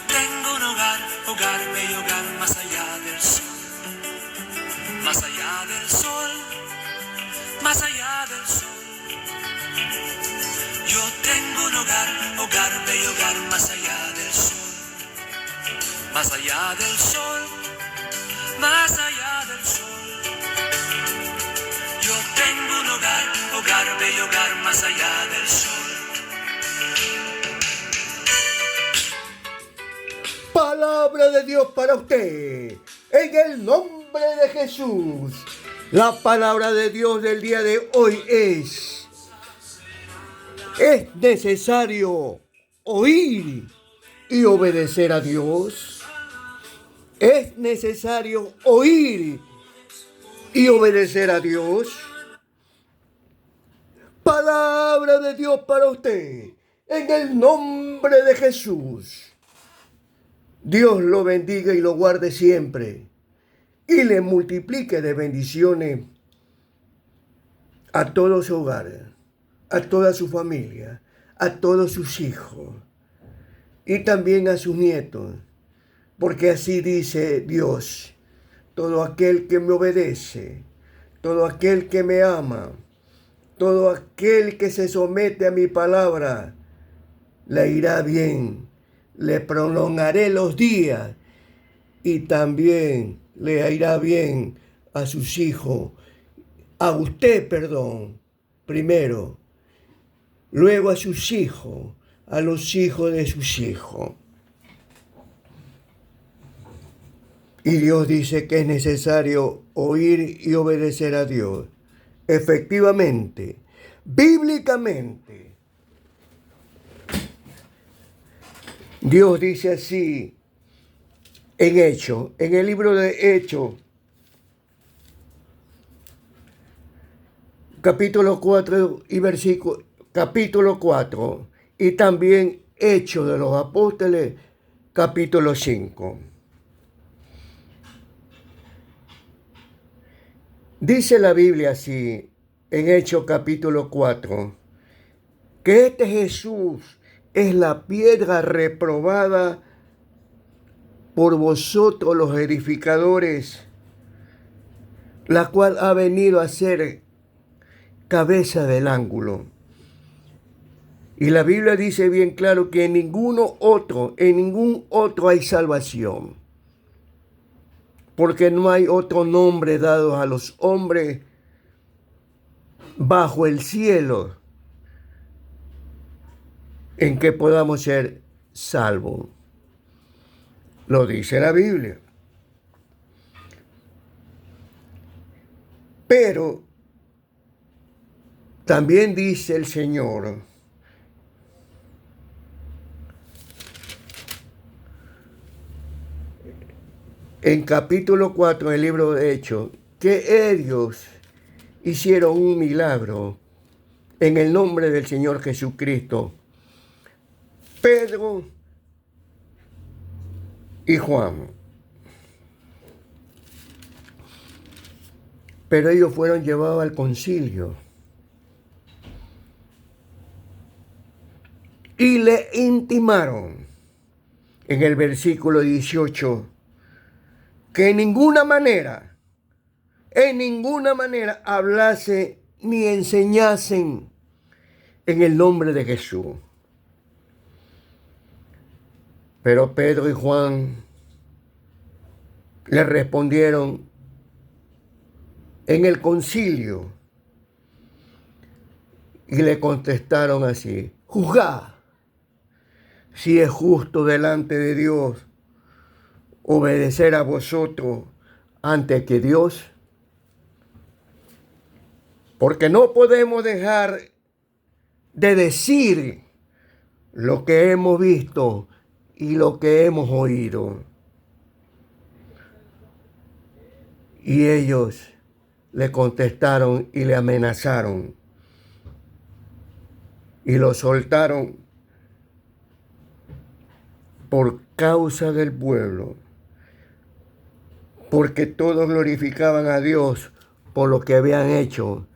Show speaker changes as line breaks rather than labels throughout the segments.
tengo un hogar, hogar bello, hogar más allá del sol. Más allá del sol, más allá del sol. Yo tengo un hogar, hogar bello, hogar más allá del sol. Más allá del sol, más allá del sol. Yo tengo un hogar, hogar bello, hogar más allá del sol.
Palabra de Dios para usted, en el nombre de Jesús. La palabra de Dios del día de hoy es necesario oír y obedecer a Dios. Es necesario oír y obedecer a Dios. Palabra de Dios para usted, en el nombre de Jesús. Dios lo bendiga y lo guarde siempre y le multiplique de bendiciones a todo su hogar, a toda su familia, a todos sus hijos y también a sus nietos, porque así dice Dios: todo aquel que me obedece, todo aquel que me ama, todo aquel que se somete a mi palabra, le irá bien. Le prolongaré los días y también le irá bien a sus hijos, a usted, primero, luego a sus hijos, a los hijos de sus hijos. Y Dios dice que es necesario oír y obedecer a Dios. Efectivamente, bíblicamente, Dios dice así en el libro de Hechos, capítulo 4 y capítulo 4, y también Hechos de los Apóstoles, capítulo 5. Dice la Biblia así, en Hechos capítulo 4, que este Jesús es la piedra reprobada por vosotros los edificadores, la cual ha venido a ser cabeza del ángulo. Y la Biblia dice bien claro que en ningún otro hay salvación, porque no hay otro nombre dado a los hombres bajo el cielo en que podamos ser salvos. Lo dice la Biblia. Pero también dice el Señor en capítulo 4 del libro de Hechos que ellos hicieron un milagro en el nombre del Señor Jesucristo. Pedro y Juan. Pero ellos fueron llevados al concilio y le intimaron en el versículo 18 que en ninguna manera hablase ni enseñasen en el nombre de Jesús. Pero Pedro y Juan le respondieron en el concilio y le contestaron así: juzgad si es justo delante de Dios obedecer a vosotros antes que Dios, porque no podemos dejar de decir lo que hemos visto y lo que hemos oído. Y ellos le contestaron y le amenazaron y lo soltaron por causa del pueblo, porque todos glorificaban a Dios por lo que habían hecho,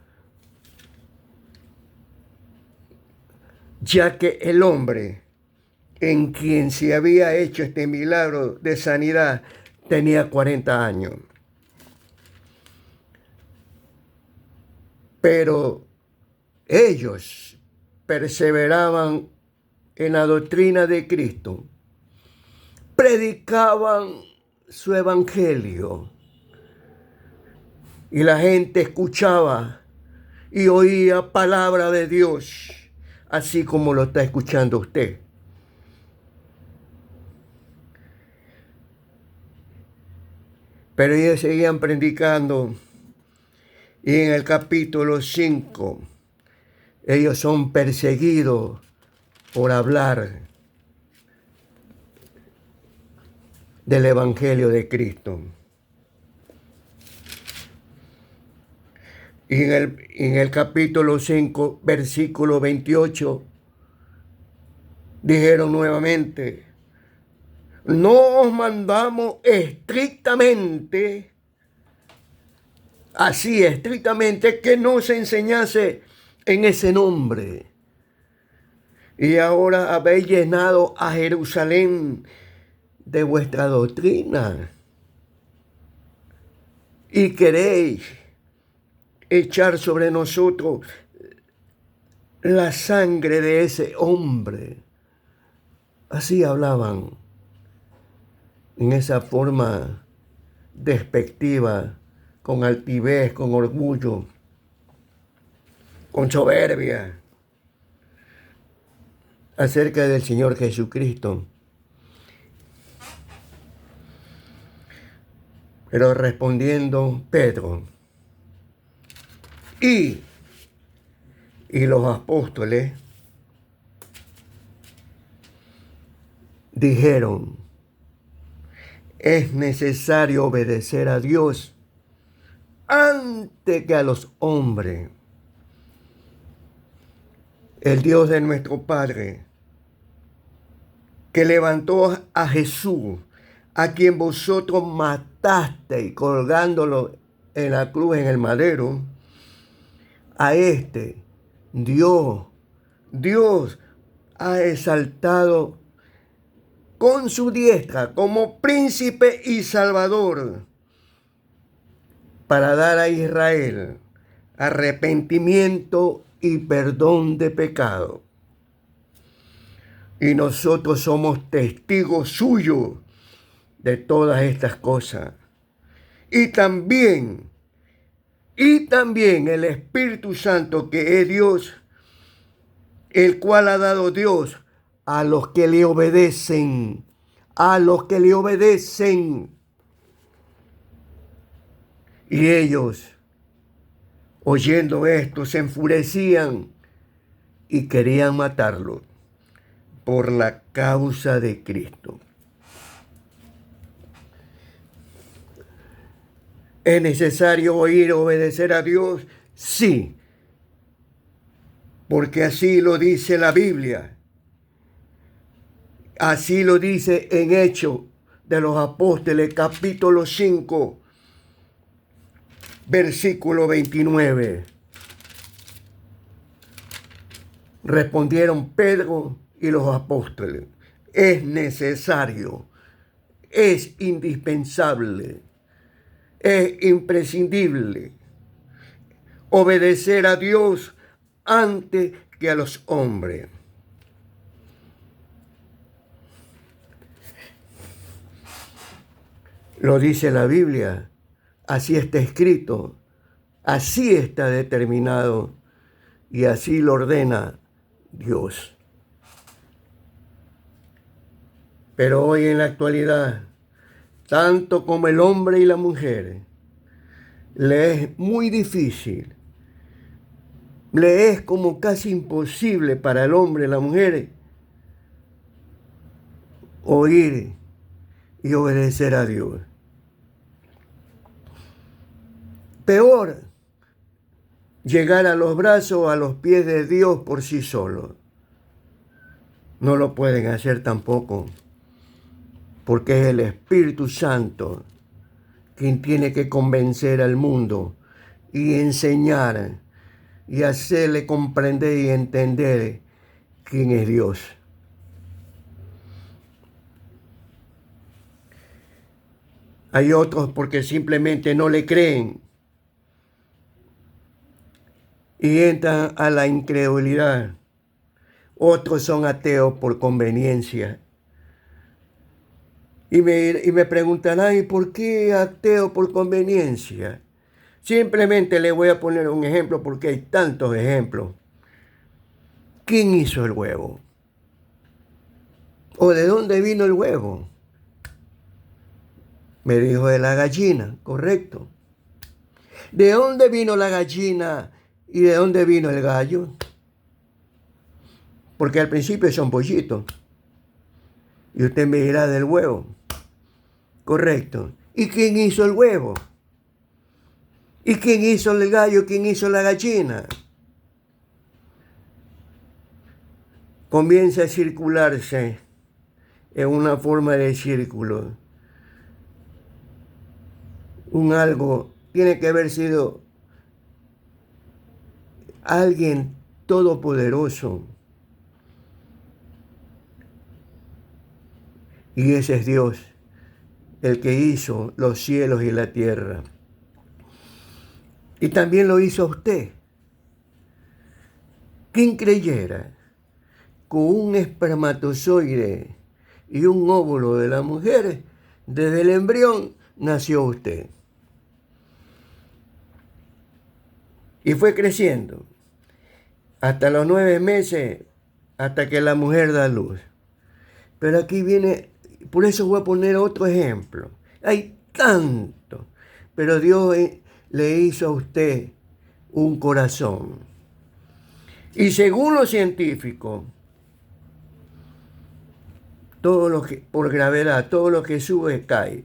ya que el hombre en quien se había hecho este milagro de sanidad tenía 40 años. Pero ellos perseveraban en la doctrina de Cristo, predicaban su evangelio y la gente escuchaba y oía palabra de Dios, así como lo está escuchando usted. Pero ellos seguían predicando y en el capítulo 5 ellos son perseguidos por hablar del Evangelio de Cristo. Y en el capítulo 5, versículo 28, dijeron nuevamente, no os mandamos estrictamente, así estrictamente, que no se enseñase en ese nombre. Y ahora habéis llenado a Jerusalén de vuestra doctrina y queréis echar sobre nosotros la sangre de ese hombre. Así hablaban, en esa forma despectiva, con altivez, con orgullo, con soberbia, acerca del Señor Jesucristo. Pero respondiendo Pedro y los apóstoles dijeron, es necesario obedecer a Dios antes que a los hombres. El Dios de nuestro Padre, que levantó a Jesús, a quien vosotros matasteis colgándolo en la cruz, en el madero, a este Dios ha exaltado con su diestra como príncipe y salvador para dar a Israel arrepentimiento y perdón de pecado. Y nosotros somos testigos suyos de todas estas cosas. Y también el Espíritu Santo, que es Dios, el cual ha dado Dios a los que le obedecen, Y ellos, oyendo esto, se enfurecían y querían matarlo por la causa de Cristo. ¿Es necesario oír o obedecer a Dios? Sí, porque así lo dice la Biblia. Así lo dice en Hechos de los Apóstoles, capítulo 5, versículo 29. Respondieron Pedro y los apóstoles, es necesario, es indispensable, es imprescindible obedecer a Dios antes que a los hombres. Lo dice la Biblia, así está escrito, así está determinado y así lo ordena Dios. Pero hoy en la actualidad, tanto como el hombre y la mujer, le es muy difícil, le es como casi imposible para el hombre y la mujer oír y obedecer a Dios. Peor, llegar a los brazos o a los pies de Dios por sí solos. No lo pueden hacer tampoco, porque es el Espíritu Santo quien tiene que convencer al mundo y enseñar y hacerle comprender y entender quién es Dios. Hay otros porque simplemente no le creen y entran a la incredulidad. Otros son ateos por conveniencia. Y me preguntarán, ¿y por qué ateo por conveniencia? Simplemente le voy a poner un ejemplo porque hay tantos ejemplos. ¿Quién hizo el huevo? ¿O de dónde vino el huevo? Me dijo de la gallina, correcto. ¿De dónde vino la gallina y de dónde vino el gallo? Porque al principio son pollitos. Y usted me dirá del huevo. Correcto. ¿Y quién hizo el huevo? ¿Y quién hizo el gallo? ¿Quién hizo la gallina? Comienza a circularse en una forma de círculo. Un algo tiene que haber sido alguien todopoderoso. Y ese es Dios, el que hizo los cielos y la tierra. Y también lo hizo usted. ¿Quién creyera con un espermatozoide y un óvulo de la mujer, desde el embrión nació usted? Y fue creciendo hasta los 9 meses, hasta que la mujer da luz. Pero aquí viene, por eso voy a poner otro ejemplo. Hay tanto, pero Dios le hizo a usted un corazón. Y según los científicos, todo lo que, por gravedad, todo lo que sube cae.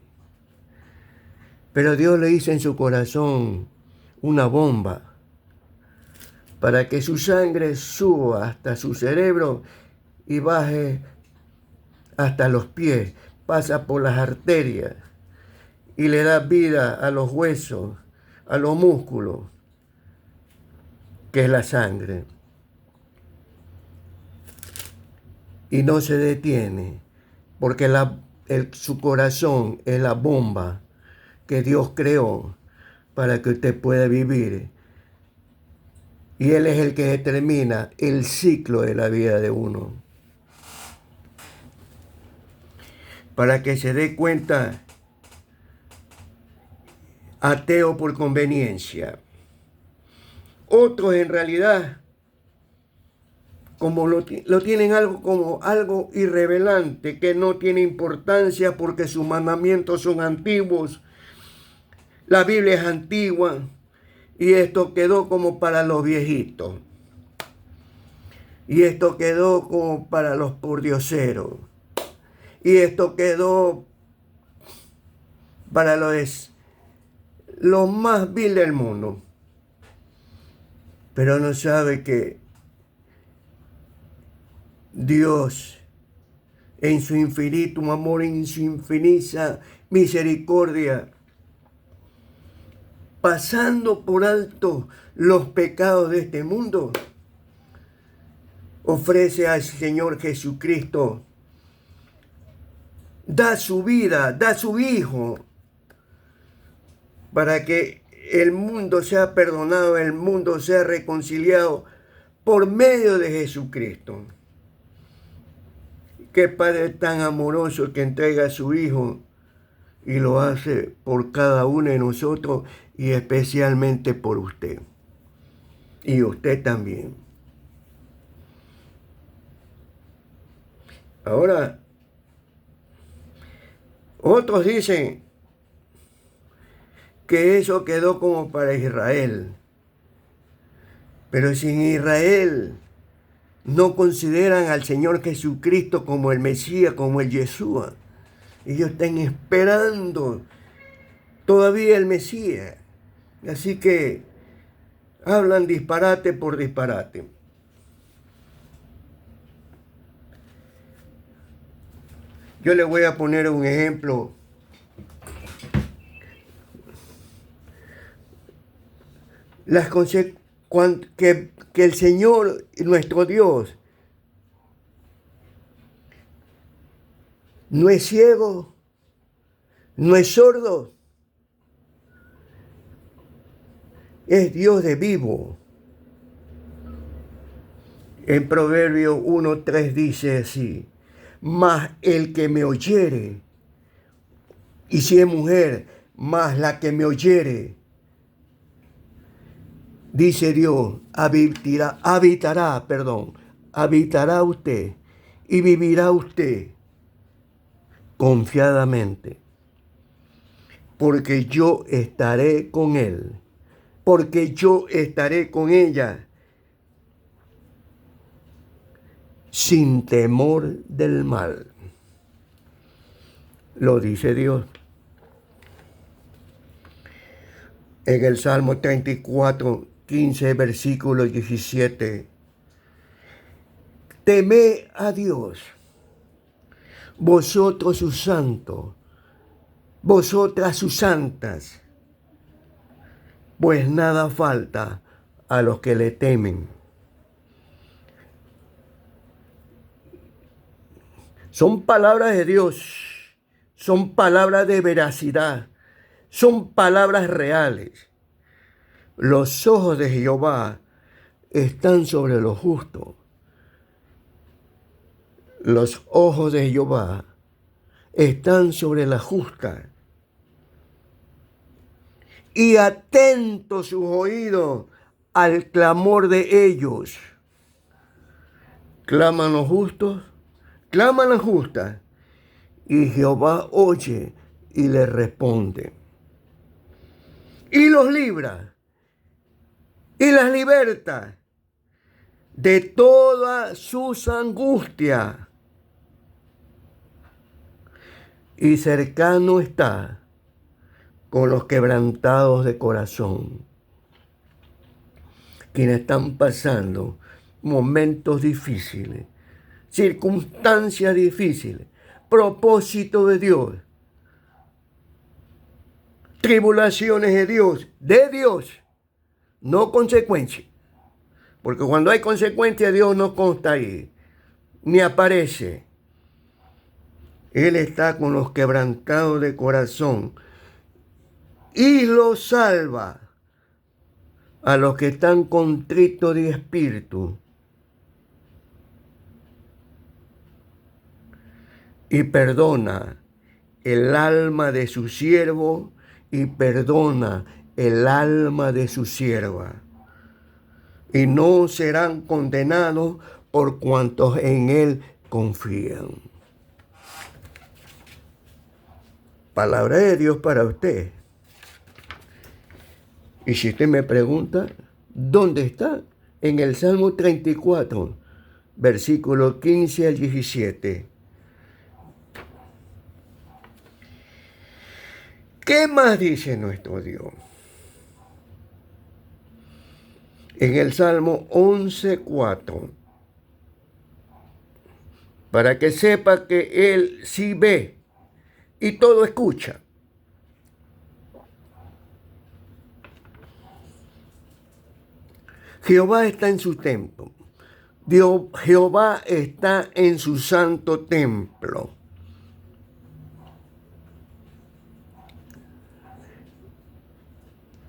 Pero Dios le hizo en su corazón una bomba para que su sangre suba hasta su cerebro y baje hasta los pies, pasa por las arterias y le da vida a los huesos, a los músculos, que es la sangre. Y no se detiene, porque su corazón es la bomba que Dios creó para que usted pueda vivir. Y Él es el que determina el ciclo de la vida de uno. Para que se dé cuenta, ateo por conveniencia. Otros en realidad, como lo tienen como algo irrelevante, que no tiene importancia porque sus mandamientos son antiguos, la Biblia es antigua, y esto quedó como para los viejitos. Y esto quedó como para los pordioseros. Y esto quedó para los más vil del mundo. Pero no sabe que Dios, en su infinito amor, en su infinita misericordia, pasando por alto los pecados de este mundo, ofrece al Señor Jesucristo, da su vida, da su Hijo, para que el mundo sea perdonado, el mundo sea reconciliado por medio de Jesucristo. Qué Padre tan amoroso que entrega a su Hijo y lo hace por cada uno de nosotros y especialmente por usted. Y usted también. Ahora, otros dicen que eso quedó como para Israel. Pero si en Israel no consideran al Señor Jesucristo como el Mesías, como el Yeshua, ellos están esperando todavía el Mesías. Así que hablan disparate por disparate. Yo le voy a poner un ejemplo. Que el Señor, nuestro Dios, no es ciego, No es sordo, es Dios de vivo. En Proverbios 1:3 dice así: mas el que me oyere, y si es mujer, más la que me oyere, dice Dios, habitará usted y vivirá usted confiadamente, porque yo estaré con él, porque yo estaré con ella, sin temor del mal. Lo dice Dios. En el Salmo 34, 15, versículo 17. Temed a Dios, vosotros sus santos, vosotras sus santas, pues nada falta a los que le temen. Son palabras de Dios, son palabras de veracidad, son palabras reales. Los ojos de Jehová están sobre los justos. Los ojos de Jehová están sobre la justa. Y atentos sus oídos al clamor de ellos. Claman los justos, claman las justas, y Jehová oye y les responde. Y los libra, y las liberta de todas sus angustias. Y cercano está con los quebrantados de corazón, quienes están pasando momentos difíciles, circunstancias difíciles, propósito de Dios, tribulaciones de Dios, no consecuencias. Porque cuando hay consecuencias, Dios no consta ahí, ni aparece. Él está con los quebrantados de corazón y los salva a los que están contritos de espíritu. Y perdona el alma de su siervo y perdona el alma de su sierva. Y no serán condenados por cuantos en él confían. Palabra de Dios para usted. Y si usted me pregunta, ¿dónde está? En el Salmo 34, versículo 15 al 17. ¿Qué más dice nuestro Dios? En el Salmo 11:4, para que sepa que Él sí ve y todo escucha. Jehová está en su templo. Jehová está en su santo templo.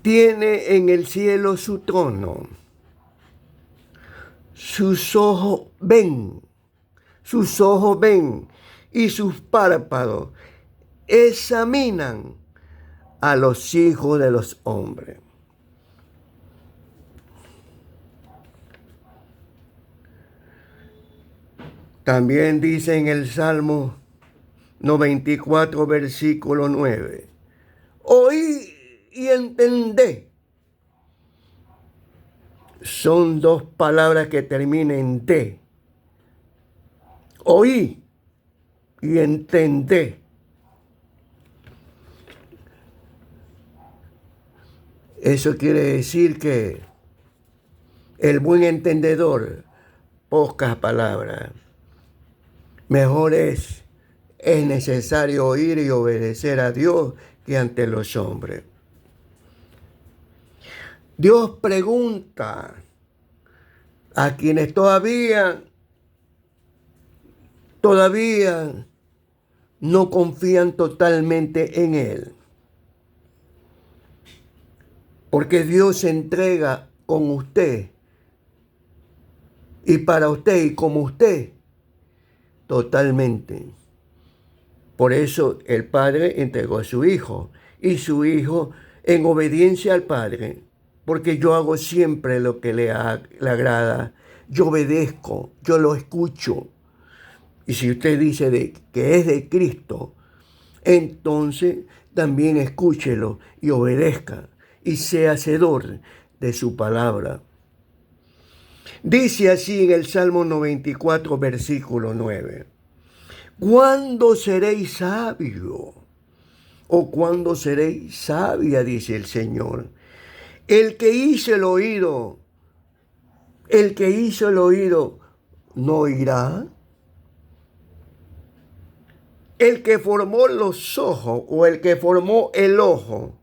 Tiene en el cielo su trono. Sus ojos ven y sus párpados examinan a los hijos de los hombres. También dice en el Salmo 94, versículo 9, oí y entendé. Son dos palabras que terminan en D. Oí y entendé. Eso quiere decir que el buen entendedor, pocas palabras. Mejor es necesario oír y obedecer a Dios que ante los hombres. Dios pregunta a quienes todavía no confían totalmente en Él. Porque Dios se entrega con usted y para usted y como usted totalmente. Por eso el Padre entregó a su Hijo y su Hijo en obediencia al Padre, porque yo hago siempre lo que le agrada, yo obedezco, yo lo escucho. Y si usted dice que es de Cristo, entonces también escúchelo y obedezca y sea hacedor de su palabra. Dice así en el Salmo 94, versículo 9. ¿Cuándo seréis sabio? ¿O cuándo seréis sabia? Dice el Señor. El que hizo el oído, ¿no oirá? El que formó los ojos o el que formó el ojo,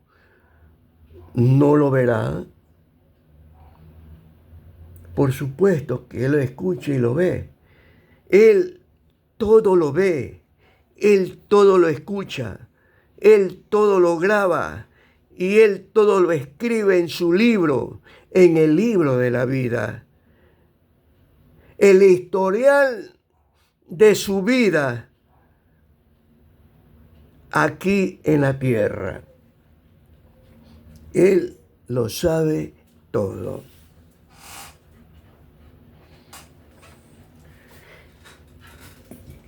¿no lo verá? Por supuesto que Él lo escucha y lo ve. Él todo lo ve, Él todo lo escucha, Él todo lo graba y Él todo lo escribe en su libro, en el libro de la vida. El historial de su vida aquí en la tierra. Él lo sabe todo.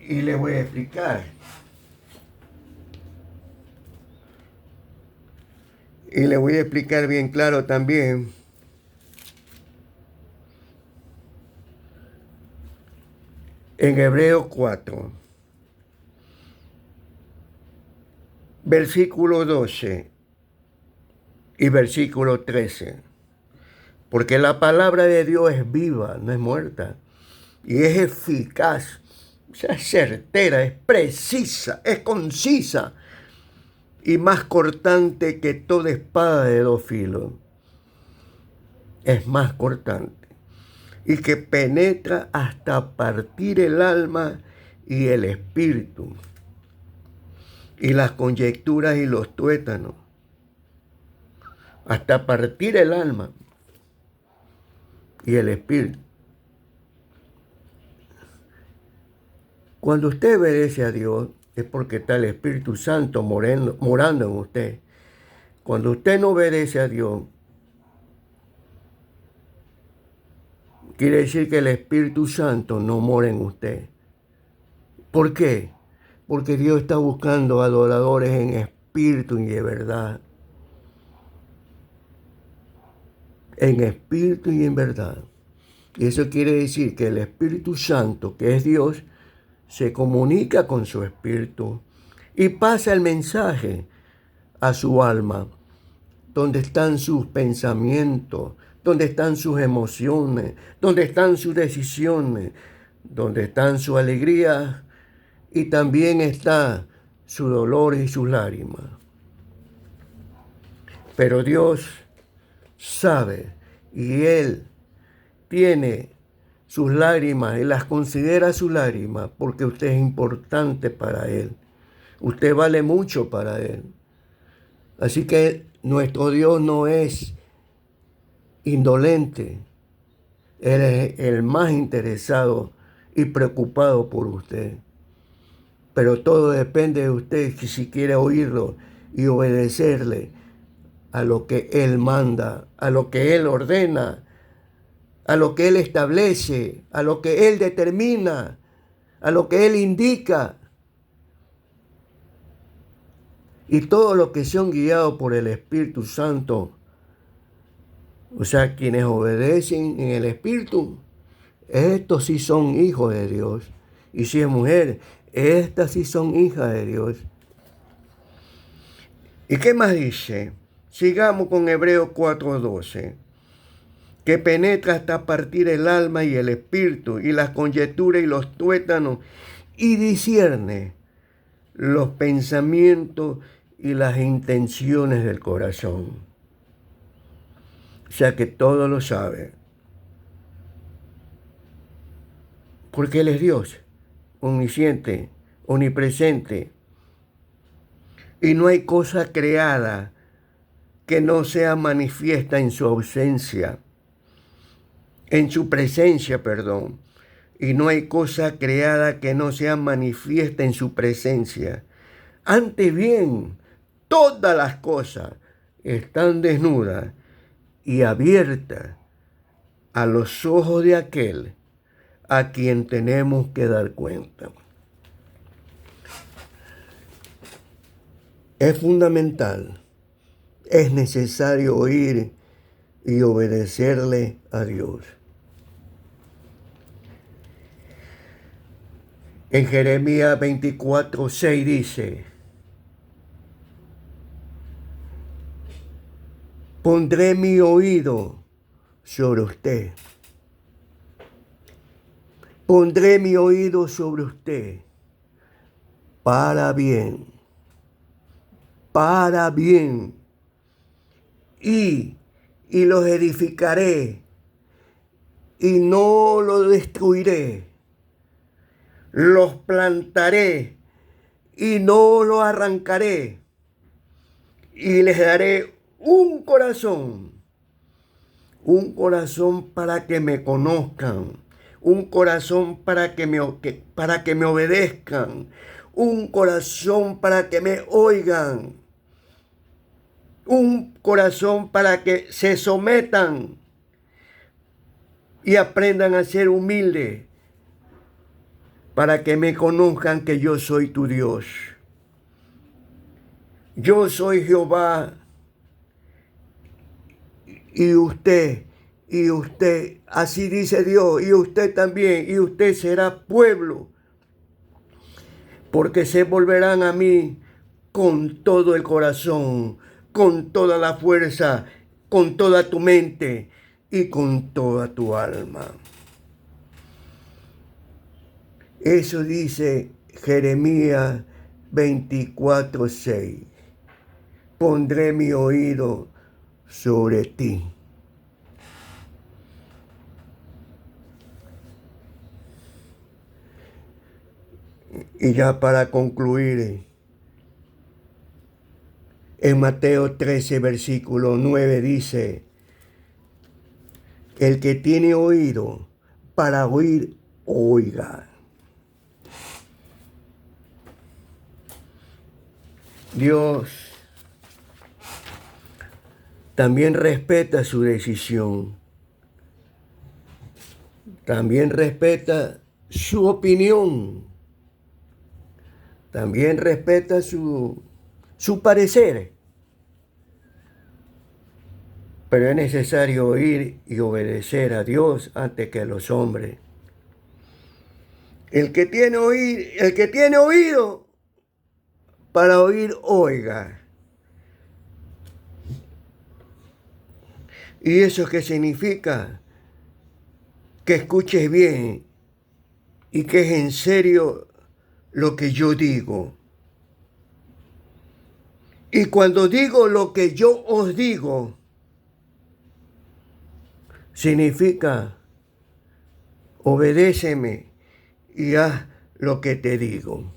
Y le voy a explicar. Y le voy a explicar bien claro también. En Hebreos 4, versículo 12 y versículo 13. Porque la palabra de Dios es viva, no es muerta. Y es eficaz, es certera, es precisa, es concisa y más cortante que toda espada de dos filos. Es más cortante y que penetra hasta partir el alma y el espíritu y las conjeturas y los tuétanos, hasta partir el alma y el espíritu. Cuando usted obedece a Dios es porque está el Espíritu Santo morando en usted. Cuando usted no obedece a Dios, quiere decir que el Espíritu Santo no mora en usted. ¿Por qué? Porque Dios está buscando adoradores en espíritu y de verdad. En espíritu y en verdad. Y eso quiere decir que el Espíritu Santo, que es Dios, se comunica con su espíritu y pasa el mensaje a su alma, donde están sus pensamientos, donde están sus emociones, donde están sus decisiones, donde están su alegría y también está su dolor y sus lágrimas. Pero Dios sabe y Él tiene sus lágrimas y las considera sus lágrimas porque usted es importante para Él. Usted vale mucho para Él. Así que nuestro Dios no es indolente. Él es el más interesado y preocupado por usted. Pero todo depende de usted si quiere oírlo y obedecerle a lo que Él manda, a lo que Él ordena, a lo que Él establece, a lo que Él determina, a lo que Él indica. Y todos los que son guiados por el Espíritu Santo, o sea, quienes obedecen en el Espíritu, estos sí son hijos de Dios. Y si es mujer, estas sí son hijas de Dios. ¿Y qué más dice? Sigamos con Hebreos 4:12. Que penetra hasta partir el alma y el espíritu y las conjeturas y los tuétanos y discierne los pensamientos y las intenciones del corazón. O sea que todo lo sabe. Porque Él es Dios, omnisciente, omnipresente, y no hay cosa creada que no sea manifiesta en su ausencia, en su presencia, perdón. Y no hay cosa creada que no sea manifiesta en su presencia. Antes bien, todas las cosas están desnudas y abiertas a los ojos de aquel a quien tenemos que dar cuenta. Es fundamental, es necesario oír y obedecerle a Dios. En Jeremías 24:6 dice: pondré mi oído sobre usted. Pondré mi oído sobre usted para bien. Para bien. Y los edificaré y no los destruiré. Los plantaré y no los arrancaré. Y les daré un corazón para que me conozcan, un corazón para que me obedezcan, un corazón para que me oigan, un corazón para que se sometan y aprendan a ser humildes, para que me conozcan que yo soy tu Dios. Yo soy Jehová y usted, así dice Dios, y usted también, y usted será pueblo, porque se volverán a mí con todo el corazón, con toda la fuerza, con toda tu mente y con toda tu alma. Eso dice Jeremías 24:6. Pondré mi oído sobre ti. Y ya para concluir, en Mateo 13, versículo 9 dice: el que tiene oído para oír, oiga. Dios también respeta su decisión. También respeta su opinión. También respeta su parecer. Pero es necesario oír y obedecer a Dios antes que a los hombres. El que tiene oído para oír, oiga. ¿Y eso qué significa? Que escuches bien y que es en serio lo que yo digo. Y cuando digo lo que yo os digo, significa obedéceme y haz lo que te digo.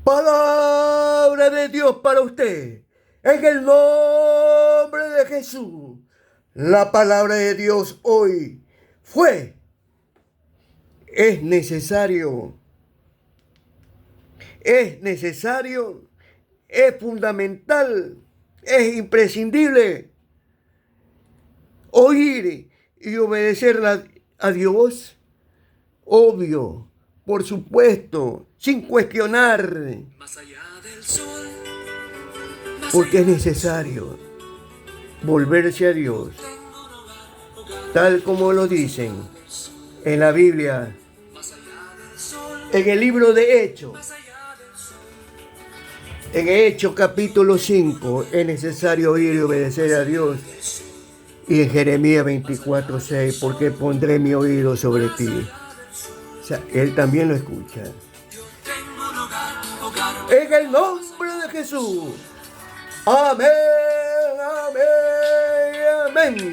Palabra de Dios para usted, en el nombre de Jesús. La palabra de Dios hoy es necesario, es fundamental, es imprescindible oír y obedecer a Dios, obvio, por supuesto, sin cuestionar,
Más allá del sol,
porque es necesario volverse a Dios, tal como lo dicen en la Biblia, en el libro de Hechos. En Hechos capítulo 5 es necesario oír y obedecer a Dios. Y en Jeremías 24:6, porque pondré mi oído sobre ti. O sea, Él también lo escucha. En el nombre de Jesús. Amén, amén, amén.